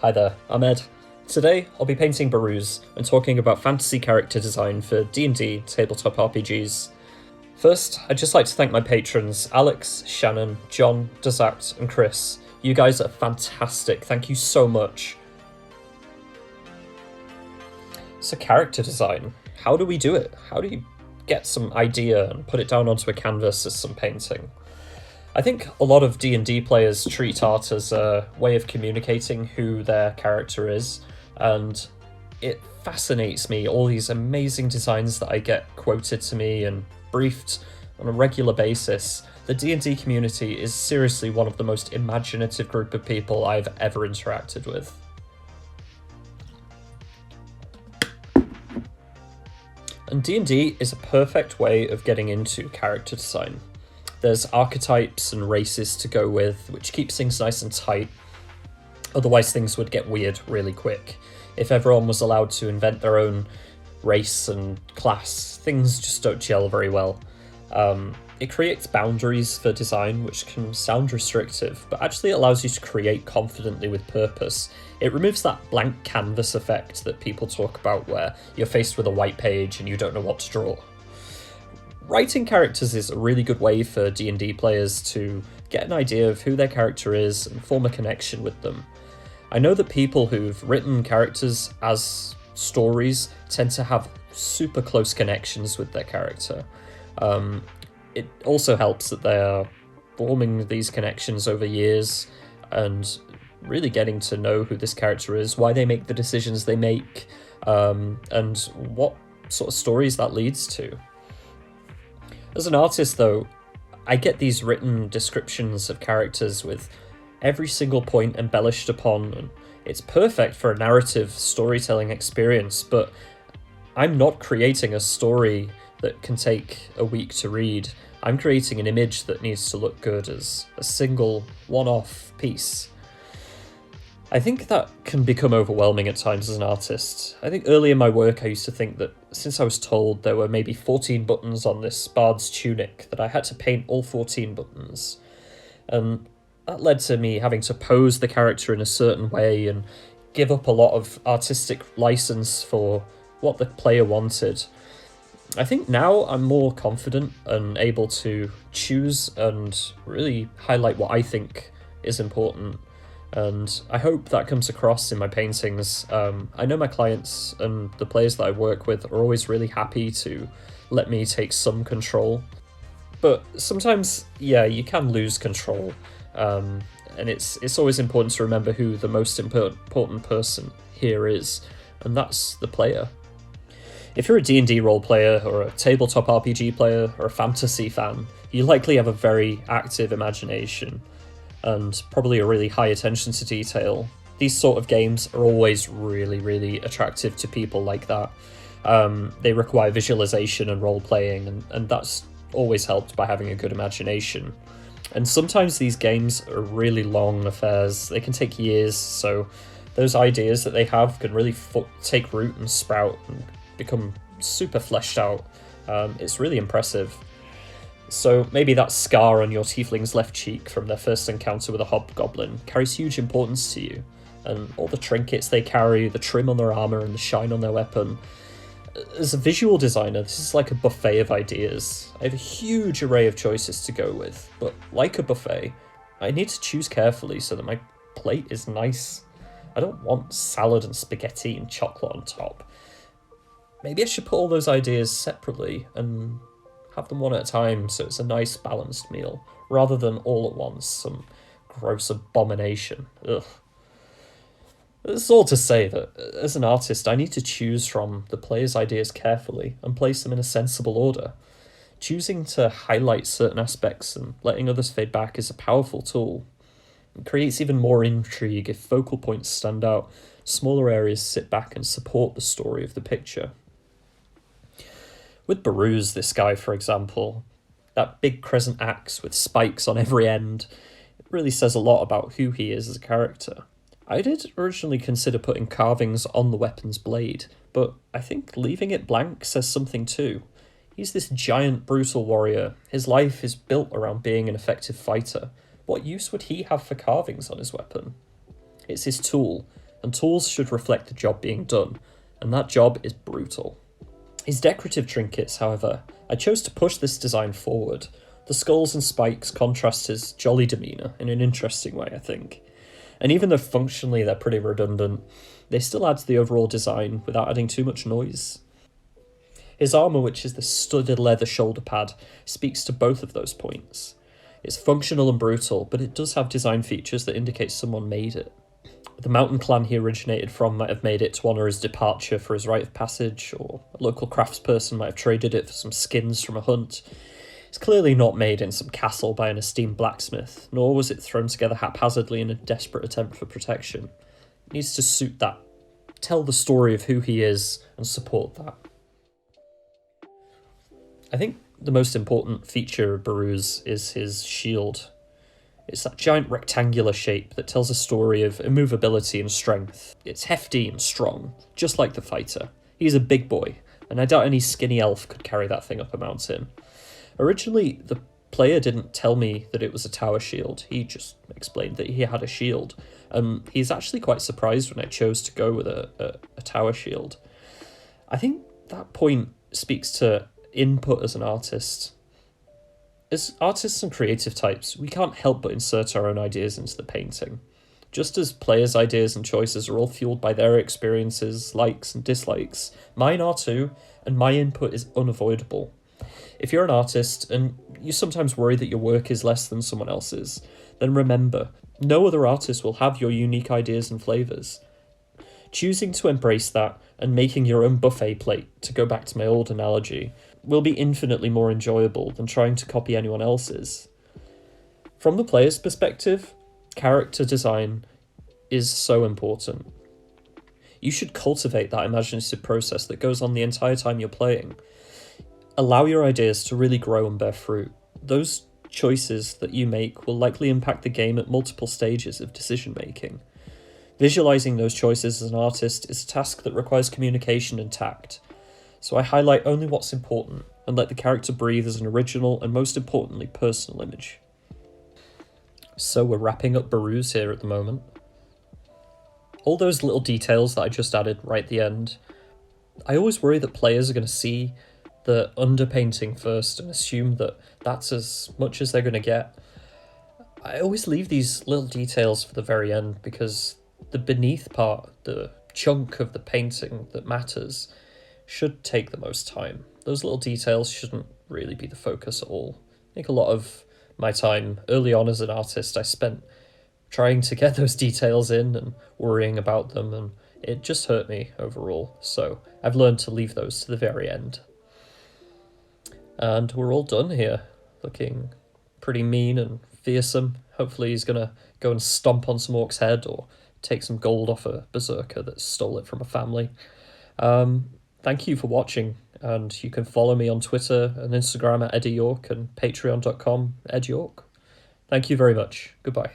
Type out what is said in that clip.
Hi there, I'm Ed. Today, I'll be painting Baruz and talking about fantasy character design for D&D tabletop RPGs. First, I'd just like to thank my patrons Alex, Shannon, John, Desact, and Chris. You guys are fantastic, thank you so much. So character design, how do we do it? How do you get some idea and put it down onto a canvas as some painting? I think a lot of D&D players treat art as a way of communicating who their character is, and it fascinates me, all these amazing designs that I get quoted to me and briefed on a regular basis. The D&D community is seriously one of the most imaginative group of people I've ever interacted with. And D&D is a perfect way of getting into character design. There's archetypes and races to go with, which keeps things nice and tight. Otherwise things would get weird really quick. If everyone was allowed to invent their own race and class, things just don't gel very well. It creates boundaries for design, which can sound restrictive, but actually allows you to create confidently with purpose. It removes that blank canvas effect that people talk about where you're faced with a white page and you don't know what to draw. Writing characters is a really good way for D&D players to get an idea of who their character is and form a connection with them. I know that people who've written characters as stories tend to have super close connections with their character. It also helps that they are forming these connections over years and really getting to know who this character is, why they make the decisions they make, and what sort of stories that leads to. As an artist, though, I get these written descriptions of characters with every single point embellished upon, and it's perfect for a narrative storytelling experience, but I'm not creating a story that can take a week to read. I'm creating an image that needs to look good as a single, one-off piece. I think that can become overwhelming at times as an artist. I think early in my work I used to think that since I was told there were maybe 14 buttons on this bard's tunic, that I had to paint all 14 buttons. And that led to me having to pose the character in a certain way and give up a lot of artistic license for what the player wanted. I think now I'm more confident and able to choose and really highlight what I think is important. And I hope that comes across in my paintings. I know my clients and the players that I work with are always really happy to let me take some control. But sometimes, yeah, you can lose control. And it's always important to remember who the most important person here is, and that's the player. If you're a D&D role player or a tabletop RPG player or a fantasy fan, you likely have a very active imagination and probably a really high attention to detail. These sort of games are always really, really attractive to people like that. They require visualization and role-playing, and that's always helped by having a good imagination. And sometimes these games are really long affairs. They can take years, so those ideas that they have can really take root and sprout and become super fleshed out. It's really impressive. So maybe that scar on your tiefling's left cheek from their first encounter with a hobgoblin carries huge importance to you, and all the trinkets they carry, the trim on their armour and the shine on their weapon. As a visual designer, this is like a buffet of ideas. I have a huge array of choices to go with, but like a buffet, I need to choose carefully so that my plate is nice. I don't want salad and spaghetti and chocolate on top. Maybe I should put all those ideas separately and have them one at a time so it's a nice balanced meal, rather than all at once, some gross abomination. Ugh. This is all to say that, as an artist, I need to choose from the player's ideas carefully and place them in a sensible order. Choosing to highlight certain aspects and letting others fade back is a powerful tool. It creates even more intrigue if focal points stand out, smaller areas sit back and support the story of the picture. With Baruz, this guy, for example, that big crescent axe with spikes on every end, it really says a lot about who he is as a character. I did originally consider putting carvings on the weapon's blade, but I think leaving it blank says something too. He's this giant, brutal warrior. His life is built around being an effective fighter. What use would he have for carvings on his weapon? It's his tool, and tools should reflect the job being done, and that job is brutal. His decorative trinkets, however, I chose to push this design forward. The skulls and spikes contrast his jolly demeanour in an interesting way, I think. And even though functionally they're pretty redundant, they still add to the overall design without adding too much noise. His armour, which is the studded leather shoulder pad, speaks to both of those points. It's functional and brutal, but it does have design features that indicate someone made it. The mountain clan he originated from might have made it to honour his departure for his rite of passage, or a local craftsperson might have traded it for some skins from a hunt. It's clearly not made in some castle by an esteemed blacksmith, nor was it thrown together haphazardly in a desperate attempt for protection. It needs to suit that, tell the story of who he is, and support that. I think the most important feature of Baru's is his shield. It's that giant rectangular shape that tells a story of immovability and strength. It's hefty and strong, just like the fighter. He's a big boy, and I doubt any skinny elf could carry that thing up a mountain. Originally, the player didn't tell me that it was a tower shield. He just explained that he had a shield. He's actually quite surprised when I chose to go with a tower shield. I think that point speaks to input as an artist. As artists and creative types, we can't help but insert our own ideas into the painting. Just as players' ideas and choices are all fueled by their experiences, likes and dislikes, mine are too, and my input is unavoidable. If you're an artist and you sometimes worry that your work is less than someone else's, then remember, no other artist will have your unique ideas and flavours. Choosing to embrace that and making your own buffet plate, to go back to my old analogy, will be infinitely more enjoyable than trying to copy anyone else's. From the player's perspective, character design is so important. You should cultivate that imaginative process that goes on the entire time you're playing. Allow your ideas to really grow and bear fruit. Those choices that you make will likely impact the game at multiple stages of decision making. Visualizing those choices as an artist is a task that requires communication and tact. So I highlight only what's important and let the character breathe as an original and most importantly personal image. So we're wrapping up Baru's here at the moment. All those little details that I just added right at the end, I always worry that players are going to see the underpainting first and assume that that's as much as they're going to get. I always leave these little details for the very end because the beneath part, the chunk of the painting that matters, should take the most time. Those little details shouldn't really be the focus at all. I think a lot of my time early on as an artist I spent trying to get those details in and worrying about them, and it just hurt me overall. So I've learned to leave those to the very end. And we're all done here, looking pretty mean and fearsome. Hopefully he's gonna go and stomp on some orc's head or take some gold off a berserker that stole it from a family. Thank you for watching, and you can follow me on Twitter and Instagram at Eddie York and patreon.com Ed York. Thank you very much. Goodbye.